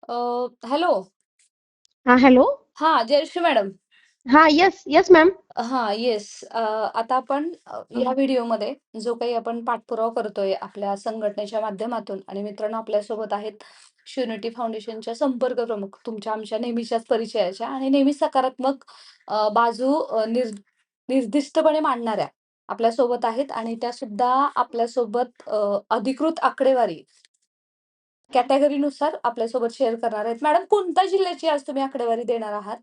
Hello. हां, hello. हां, Jayashree madam. हां, येस, येस मॅम. हां, येस. आता आपण या व्हिडिओमध्ये जो काही आपण पाठपुरावा करतोय आपल्या संघटनेच्या माध्यमातून आणि मित्रांनो आपल्यासोबत आहेत श्युनिटी फाउंडेशनच्या संपर्क प्रमुख तुमच्या आमच्या नेहमीच्याच परिचयाच्या आणि नेहमी सकारात्मक बाजू निर्दिष्टपणे मांडणाऱ्या आपल्यासोबत आहेत आणि त्या सुद्धा आपल्यासोबत अधिकृत आकडेवारी कॅटेगरीनुसार आपल्यासोबत शेअर करणार आहेत. मॅडम कोणत्या जिल्ह्याची आज तुम्ही आकडेवारी देणार आहात?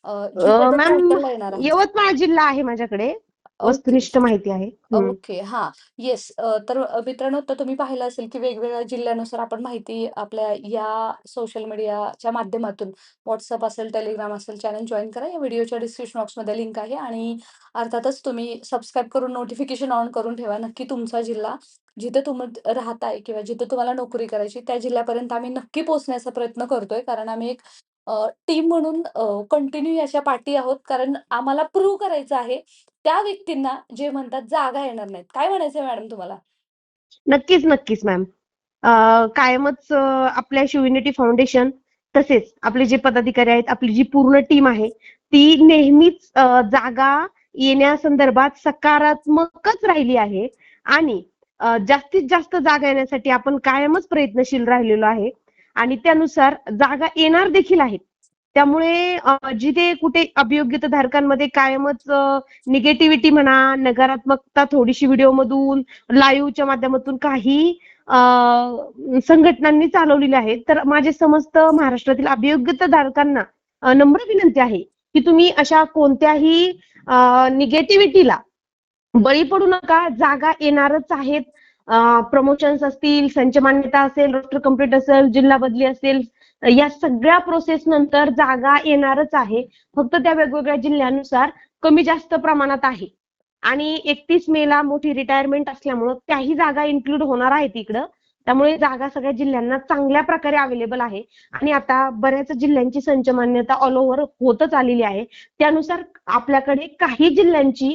जिल्ह्याच्या मॅम, टायटलला येणार आहात. यवतमाळ जिल्हा आहे माझ्याकडे. ओके. वस्तुनिष्ठ माहिती आहे. हं. ओके. हां. येस. तर मित्रांनो आता तुम्ही पाहिलं असेल, की वेगवेगळ्या जिल्ह्यानुसार आपण माहिती आपल्या या सोशल मीडियाच्या माध्यमातून WhatsApp असेल, Telegram असेल, चॅनल जॉइन करा. या व्हिडिओच्या डिस्क्रिप्शन बॉक्समध्ये लिंक आहे आणि अर्थातच तुम्ही सबस्क्राईब करून नोटिफिकेशन ऑन करून ठेवा. नक्की तुमचा जिल्हा जिथे तुम्ही राहताय किंवा जिथे तुम्हाला नोकरी करायची त्या जिल्ह्यापर्यंत आम्ही नक्की पोहोचण्याचा प्रयत्न करतोय. कारण आम्ही एक टीम म्हणून कंटिन्यू याच्या पाठी आहोत. कारण आम्हाला प्रूव्ह करायचं आहे त्या व्यक्तींना जे म्हणतात जागा येणार नाहीत. काय म्हणायचंय मॅडम तुम्हाला? नक्कीच, नक्कीच मॅम. कायमच आपल्या शिवयुनिटी फाउंडेशन तसेच आपले जे पदाधिकारी आहेत, आपली जी पूर्ण टीम आहे, ती नेहमीच जागा येण्यासंदर्भात सकारात्मकच राहिली आहे आणि जास्तीत जास्त जागा येण्यासाठी आपण कायमच प्रयत्नशील राहिलेलो आहे आणि त्यानुसार जागा येणार देखील आहेत. त्यामुळे जिथे कुठे अभियोग्यताधारकांमध्ये कायमच निगेटिव्हिटी म्हणा, नकारात्मकता थोडीशी व्हिडिओमधून, लाईव्हच्या माध्यमातून काही संघटनांनी चालवलेले आहेत. तर माझे समस्त महाराष्ट्रातील अभियोग्यताधारकांना नम्र विनंती आहे की तुम्ही अशा कोणत्याही निगेटिव्हिटीला बळी पडू नका. जागा येणारच आहेत. प्रमोशन्स असतील, संच मान्यता असेल, रोस्टर कंप्लीट असेल, जिल्हा बदली असेल, या सगळ्या प्रोसेस नंतर जागा येणारच आहे. फक्त त्या वेगवेगळ्या जिल्ह्यानुसार कमी जास्त प्रमाणात आहे आणि 31 मेला मोठी रिटायरमेंट असल्यामुळं त्याही जागा इन्क्लूड होणार आहेत इकडं. त्यामुळे जागा सगळ्या जिल्ह्यांना चांगल्या प्रकारे अवेलेबल आहे आणि आता बऱ्याच जिल्ह्यांची संच मान्यता ऑल ओव्हर होतच आलेली आहे. त्यानुसार आपल्याकडे काही जिल्ह्यांची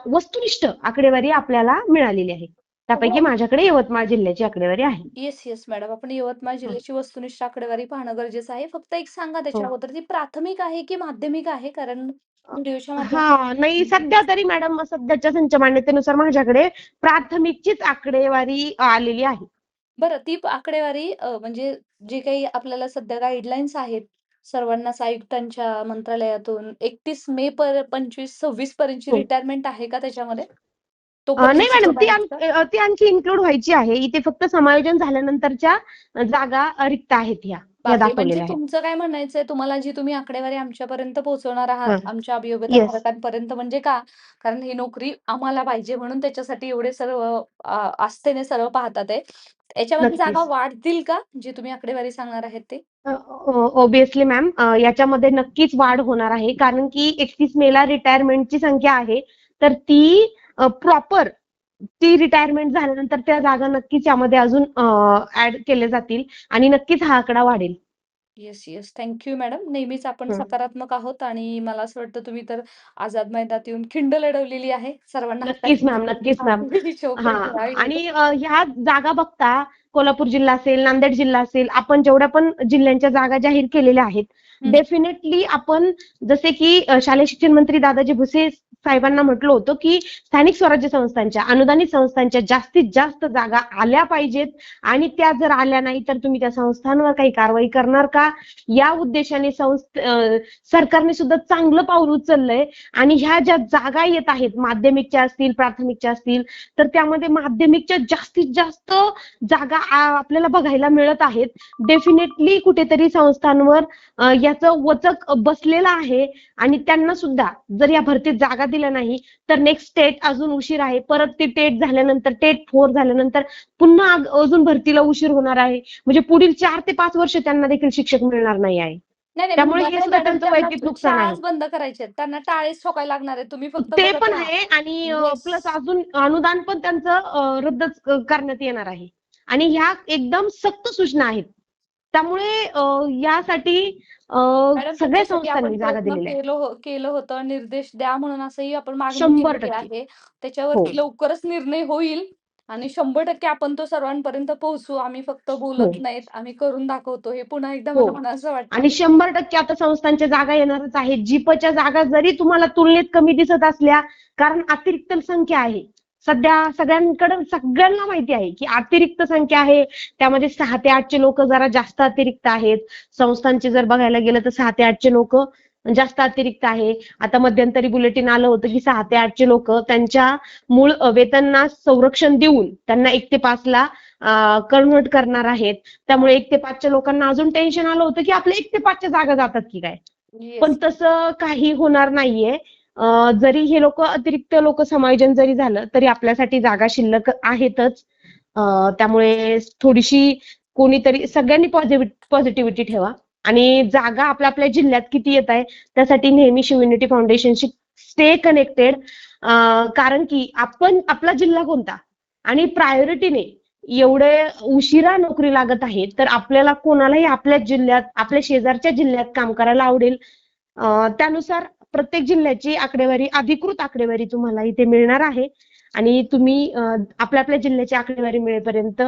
वस्तुनिष्ठ आकडेवारी आपल्याला मिळालेली आहे. त्यापैकी माझ्याकडे यवतमाळ जिल्ह्याची आकडेवारी आहे. Yes, yes madam. आपण यवतमाळ हं. जिल्ह्याची वस्तुनिष्ठ आकडेवारी पाहणं गरजेचं आहे. फक्त एक सांगा हो. त्याच्या अगोदर ती प्राथमिक आहे की माध्यमिक आहे? कारण व्हिडिओच्या हां, नाही माध्यमातून सध्या तरी मॅडम सध्याच्या संच मान्यतेनुसार माझ्याकडे प्राथमिकचीच आकडेवारी आलेली आहे. बरं ती आकडेवारी म्हणजे जे काही आपल्याला सध्या गाईडलाईन्स आहेत, सर्वांनाच आयुक्तांच्या मंत्रालयातून 31 मे 25-26 पर्यंतची हो. रिटायरमेंट आहे का त्याच्यामध्ये? नाही तोपर्यंतची मॅडम, जोपर्यंत? ती आणखी इन्क्लूड व्हायची आहे. इथे फक्त समायोजन झाल्यानंतरच्या जागा रिक्त आहेत ह्या बापरे! म्हणजे दाखवलेल्या आहेत. तुमचं काय म्हणायचंय तुम्हाला जी तुम्ही आकडेवारी आमच्यापर्यंत पोहोचवणार आहात, हां. आमच्या येस. अभियोग्यताधारकांपर्यंत म्हणजे का? कारण ही नोकरी आम्हाला पाहिजे म्हणून त्याच्यासाठी एवढे सर्व आस्थेने सर्व पाहतात आहे. याच्यामध्ये जागा नक्कीच. वाढतील का? जी तुम्ही आकडेवारी सांगणार आहेत ते? ऑब्व्हियसली मॅम, याच्यामध्ये नक्कीच वाढ होणार आहे. कारण की 31 मेला रिटायरमेंटची संख्या आहे. तर ती प्रॉपर ती रिटायरमेंट झाल्यानंतर त्या जागा नक्कीच यामध्ये अजून ऍड केल्या जातील आणि नक्कीच हा आकडा वाढेल. Yes, yes. Thank you madam. नेहमीच आपण हं. सकारात्मक आहोत आणि मला असं वाटतं तुम्ही तर आझाद मैदानात येऊन खिंड लढवलेली आहे. सर्वांना नक्कीच हक्काची मॅम, नक्कीच मॅम. शोपी हां. मिळावी. आणि ह्या जागा बघता कोल्हापूर जिल्हा असेल, नांदेड जिल्हा असेल, आपण जेवढ्या पण जिल्ह्यांच्या जागा जाहीर केलेल्या आहेत, हं, डेफिनेटली आपण जसे की शालेय शिक्षण मंत्री दादाजी भुसे साहेबांना म्हटलं होतं, की स्थानिक स्वराज्य संस्थांच्या, अनुदानित संस्थांच्या जास्तीत जास्त जागा आल्या पाहिजेत आणि त्या जर आल्या नाही, तर तुम्ही त्या संस्थांवर काही कारवाई करणार का? या उद्देशाने सरकारने सुद्धा चांगलं पाऊल उचललंय आणि ह्या ज्या जागा येत आहेत माध्यमिकच्या असतील, प्राथमिकच्या असतील, तर त्यामध्ये माध्यमिकच्या जास्तीत जास्त जागा आपल्याला बघायला मिळत आहेत. डेफिनेटली कुठेतरी संस्थांवर याचं वचक बसलेलं आहे आणि त्यांना सुद्धा जर या भरतीत जागा दिल्या नाही तर नेक्स्ट टेट अजून उशीर आहे. परत ती टेट झाल्यानंतर टेट 4 झाल्यानंतर पुन्हा अजून भरतीला उशीर होणार आहे. म्हणजे पुढील 4 ते 5 वर्ष त्यांना देखील शिक्षक मिळणार नाही आहे. नाही, नाही त्यामुळे हे म्हणणार सुद्धा मॅडम त्यांचं त्यांना वैयक्तिक नुकसान आहे. शाळाच बंद करायचे आहेत. त्यांना टाळेच ठोकायला लागणार आहे. तुम्ही फक्त ते बघत पण राहा. आहे आणि येस. प्लस अजून अनुदान पण त्यांचं रद्दच करण्यात येणार आहे आणि ह्या एकदम सक्त सूचना आहेत. त्यामुळे यासाठी मॅडम सगळ्या त्याच्यासाठी आपण संस्थांनी जागा प्रयत्न दिलेल्या आहेत. केलं होतं. निर्देश द्या म्हणून असंही आपण मागणी केलेली 100% आहे. हो. त्याच्यावरती लवकरच निर्णय होईल आणि 100% आपण तो सर्वांपर्यंत पोहोचू. आम्ही फक्त हो, बोलत नाहीत, आम्ही करून दाखवतो. हे पुन्हा एकदा हो. मला म्हणावसं वाटतं. आणि 100% आता संस्थांच्या जागा येणारच आहेत. जीपच्या जागा जरी तुम्हाला तुलनेत कमी दिसत असल्या, कारण अतिरिक्त संख्या आहे. सध्या सगळ्यांना माहिती आहे, की अतिरिक्त संख्या आहे. त्यामध्ये 6 ते 8 चे लोक जरा जास्त अतिरिक्त आहेत. संस्थांचे जर बघायला गेलं तर 6 ते 8 चे लोक जास्त अतिरिक्त आहे. आता मध्यंतरी बुलेटिन आलं होतं, की 6 ते 8 चे लोक त्यांच्या मूळ वेतनास संरक्षण देऊन त्यांना 1 ते 5 ला कन्व्हर्ट करणार आहेत. त्यामुळे 1 ते 5 च्या लोकांना अजून टेन्शन आलं होतं, की आपल्या 1 ते 5 च्या जागा जातात की काय? पण येस. तसं काही होणार नाहीये. जरी हे लोक अतिरिक्त लोक समायोजन जरी झालं, तरी आपल्यासाठी जागा शिल्लक आहेतच. त्यामुळे थोडीशी कोणीतरी सगळ्यांनी पॉझिटिव्हिटी ठेवा आणि जागा आपल्या आपल्या जिल्ह्यात किती येत आहे त्यासाठी नेहमी शिवयुनिटी फाउंडेशनशी स्टे कनेक्टेड. कारण की आपण आपला जिल्हा कोणता आणि प्रायोरिटीने एवढे उशिरा नोकरी लागत आहे, तर आपल्याला कोणालाही आपल्या जिल्ह्यात, आपल्या शेजारच्या जिल्ह्यात काम करायला आवडेल. त्यानुसार प्रत्येक जिल्ह्याची आकडेवारी, अधिकृत आकडेवारी तुम्हाला इथे मिळणार आहे आणि तुम्ही आपल्या आपल्या जिल्ह्याची आकडेवारी मिळेपर्यंत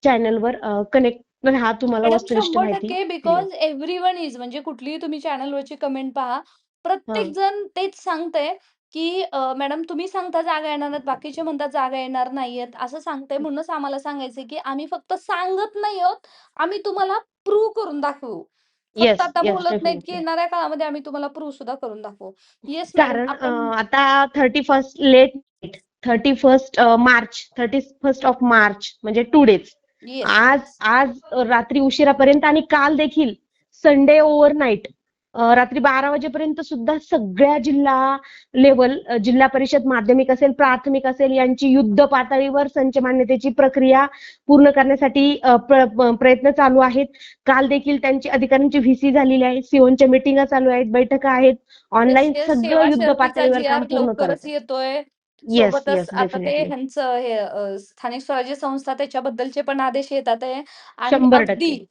चॅनलवर कनेक्ट राहा. तुम्हाला मॅडम वस्तुनिष्ठ माहिती 100% मिळेल. बिकॉज एव्हरीवन इज म्हणजे कुठलीही तुम्ही चॅनलवरची कमेंट पहा. प्रत्येक हां. जण तेच सांगतंय, की मॅडम तुम्ही सांगता जागा येणार नाहीत, बाकीचे म्हणतात जागा येणार नाहीयेत. असं सांगतंय म्हणूनच आम्हाला सांगायचंय, की आम्ही फक्त सांगत नाही आहोत, आम्ही तुम्हाला प्रूव्ह करून दाखवू. फक्त येस, आता येस. बोलत नाहीत, की डेफिनेटली. येणाऱ्या काळामध्ये आम्ही तुम्हाला प्रूव्ह सुद्धा करून दाखवू. येस मॅडम कारण आपण आता 31st late 31st March 31st of March म्हणजे 2 डेज. येस, आज येस. आज रात्री उशिरापर्यंत आणि काल देखील संडे ओव्हरनाईट रात्री 12 वाजेपर्यंत सुद्धा सगळ्या जिल्हा लेवल, जिल्हा परिषद माध्यमिक असेल, प्राथमिक असेल यांची युद्ध पातळीवर संच मान्यतेची प्रक्रिया पूर्ण करण्यासाठी प्रयत्न चालू आहेत. काल देखील त्यांची अधिकाऱ्यांची व्हीसी झालेली आहे. सीओच्या मीटिंगा चालू आहेत, बैठका आहेत. Yes, online yes. सगळं सेवा युद्ध शर्तीचा पातळीवर काम जी-आर पूर्ण करत लवकरच आहे. येतोय. येस, सोबतच येस. आता ते डेफिनेटली. ह्यांचं हे स्थानिक स्वराज्य संस्था त्याच्याबद्दलचे पण आदेश येतात आहे आणि 100%. अगदी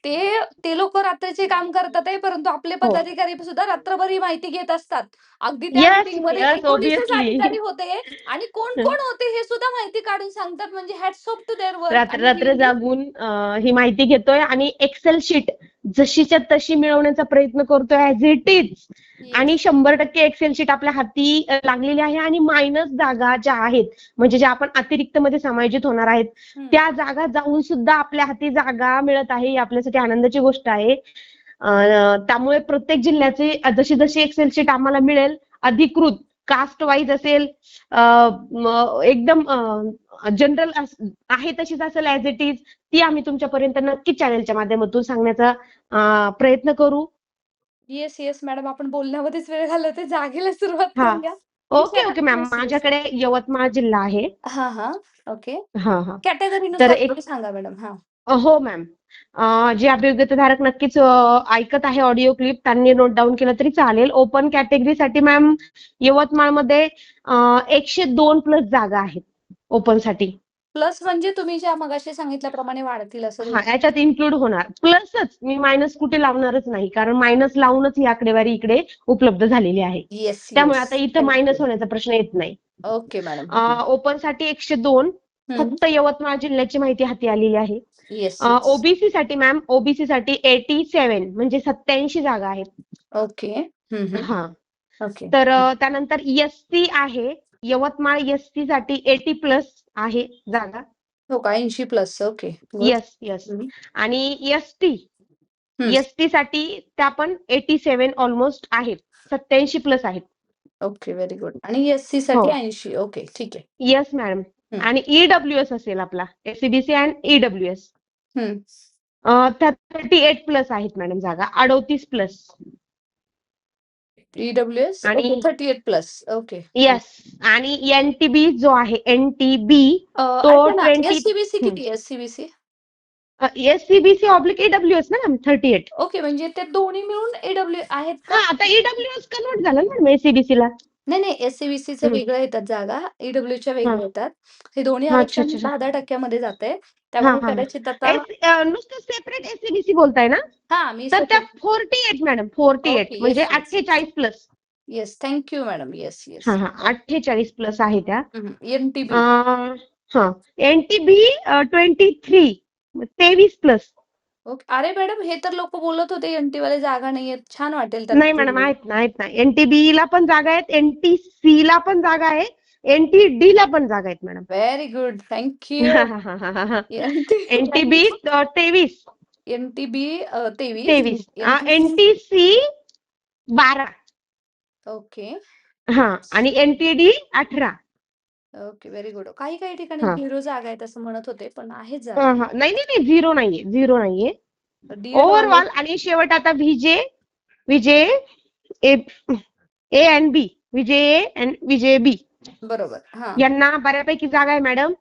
ते ते लोकं रात्रीचे काम करतात आहे, परंतु आपले हो. पदाधिकारी सुद्धा रात्रभर ही माहिती घेत असतात. अगदी त्या येस, मीटिंगमध्ये येस. 19च ऑब्व्हियसली. अधिकारी होते आणि कोण-कोण होते हे सुद्धा माहिती काढून सांगतात. म्हणजे hats off to their work रात्र आणि रात्र रिअली जागून ही माहिती घेतोय आणि एक्सेल शीट जशीच्या तशी मिळवण्याचा प्रयत्न करतोय ॲज इट इज. आणि येस. 100% एक्सेल शीट आपल्या हाती लागलेली आहे आणि मायनस जागा ज्या आहेत, म्हणजे ज्या आपण अतिरिक्त मध्ये समायोजित होणार आहेत, हं. त्या जागा जाऊन सुद्धा आपल्या हाती जागा मिळत आहे. ही आपल्यासाठी आनंदाची गोष्ट आहे. त्यामुळे प्रत्येक जिल्ह्याची जशी जशी एक्सेल शीट आम्हाला मिळेल, अधिकृत कास्ट वाईज असेल, एकदम जनरल आहे तशीच असेल ॲज इट इज, ती आम्ही तुमच्यापर्यंत नक्कीच चॅनलच्या माध्यमातून सांगण्याचा प्रयत्न करू. Yes, yes madam. आपण बोलण्यामध्येच वेळ घालवतोय. जागेला सुरुवात हां. करूया. की okay, okay ma'am. Yes, yes. माझ्याकडे यवतमाळ जिल्हा आहे. हां, हां. ओके. हां, हां. तर कॅटेगरीनुसार एक तुम्ही सांगा मॅडम. हां. हो मॅम. जे अभियोग्यताधारक नक्कीच ऐकत आहे ऑडिओ क्लिप त्यांनी नोट डाउन केलं तरी चालेल. ओपन कॅटेगरीसाठी मॅम यवतमाळमध्ये 102 प्लस जागा आहेत ओपनसाठी. प्लस म्हणजे तुम्ही ज्या मगाशी सांगितल्याप्रमाणे वाढतील असं हां, याच्यात इन्क्लूड होणार. प्लसच मी मायनस कुठे लावणारच नाही. कारण मायनस लावूनच ही आकडेवारी इकडे उपलब्ध झालेली आहे. येस, त्यामुळे येस. आता इथं थँक यू. मायनस होण्याचा प्रश्न येत नाही. Okay madam. हं. ओपनसाठी 102 हं. फक्त यवतमाळ जिल्ह्याची माहिती हाती आलेली आहे. Yes, yes. ओबीसी साठी मॅम, ओबीसी साठी 87 म्हणजे 87 जागा आहेत. ओके. हं, हं. हां. ओके. तर त्यानंतर एससी आहे. यवतमाळ एससी साठी 80 प्लस आहे जागा. हो का 80 plus. Okay. Good. Yes, yes. हं. आणि एसटी हं. एसटी साठी त्या पण 87 ऑलमोस्ट आहेत. 87 प्लस आहेत. ओके. Very good. आणि एस-सी हो. साठी 80. ओके. ठीक आहे. Yes madam. हं. आणि ईडब्ल्यूएस असेल आपला एससीबीसी अँड ईडब्ल्यूएस. हं. त्यात 38 प्लस आहेत मॅडम जागा. 38 प्लस. ई-डब्ल्यू-एस. आणि ओके. 38 प्लस. ओके. हं. येस. आणि एनटीबी जो आहे एनटीबी तो ऐका ना 20 एस-सी-बी-सी किती आहे एस-सी-बी-सी? एससीबीसी ऑब्लिक ईडब्ल्यूएस ना मॅम 38. ओके. म्हणजे ते दोन्ही मिळून ई-डब्ल्यू आहेत का? हां, आता ईडब्ल्यूएस कन्व्हर्ट झालं ना मॅम एससीबीसीला. नाही, नाही. एस-सी-बी-सीचं वेगळं येतात जागा, ई-डब्ल्यूच्या वेगळ्या हां. येतात. हे दोन्ही हां. अच्छा, आरक्षण अच्छा, अच्छा. 10-10% मध्ये जातंय. हां, त्यामुळे हां, हां. कदाचित आता नुसतं सेपरेट एससीबीसी बोलताय ना? हां, मी तर त्या सेपरेट 48 मॅडम 48 ओके. म्हणजे yes, yes, yes. 48 plus. Yes. Thank you madam. Yes, हां, येस. हां. 48 प्लस आहे त्या. हं, अ, एन-टी-बी. हा NTB 23 ओके. अरे मॅडम, हे तर लोक बोलत होते एनटी वाले जागा नाहीयेत. छान वाटेल नाही त्यांना मॅडम, जोडून. आहेत ना. NTB ला पण जागा आहेत, NTC ला पण जागा आहे, NTD ला पण जागा आहेत madam. Very good. Thank you. NT NTB 23 NTB 23. 23 NTC. NTC 12 okay. हा आणि NTD 18. ओके. Very good. काही काही ठिकाणी हा 0 जागा आहेत असं म्हणत होते, पण आहेत हा जागा. हा. नाही, झिरो नाहीये. डीएड वाले. ओव्हरऑल आणि शेवट आता विजे A and B, विजे A and विजे बी बरोबर. हा. यांना बऱ्यापैकी जागा आहे मॅडम.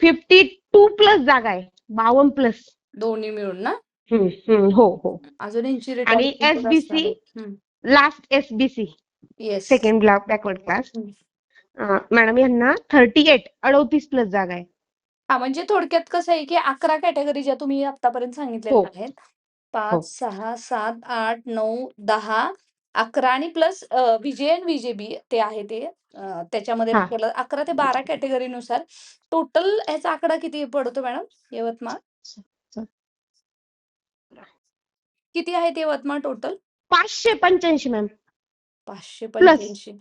52+ जागा आहे, 52+. दोन्ही मिळून ना. हो. अजून यांची आणि रिटायरमेंट असणार SBC, आहे. Last SBC, yes. Second backward class, madam यांना 38+ जागा आहे. हा, म्हणजे थोडक्यात कसं आहे की 11 कॅटेगरी ज्या तुम्ही आतापर्यंत हो सांगितलेल्या आहेत, 5, हो 6, 7, 8, 9, 10, 11 आणि प्लस व्हीजे आणि व्हीजेबी ते आहे ते त्याच्यामध्ये हा. केलं 11 ते 12 कॅटेगरीनुसार टोटल ह्याचा आकडा किती पडतो मॅडम? यवतमाळ किती आहेत Yavatmal total? 585 ma'am. Plus 585.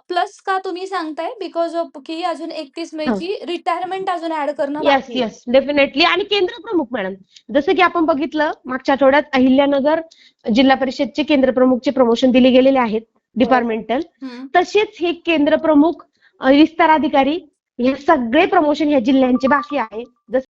Plus का तुम्ही सांगताय? बिकॉज ऑफ की अजून 31 हा. मेची रिटायरमेंट अजून ऍड करणं येस बाकी आहे. Yes definitely. आणि केंद्र प्रमुख मॅडम, जसं की आपण बघितलं मागच्या आठवड्यात अहिल्यानगर जिल्हा परिषदचे केंद्र प्रमुखचे प्रमोशन दिले गेलेले आहेत बरोबर. डिपार्टमेंटल. हम्म. तसेच हे केंद्र प्रमुख, विस्तार अधिकारी, हे सगळे प्रमोशन ह्या जिल्ह्यांचे बाकी आहे. जसं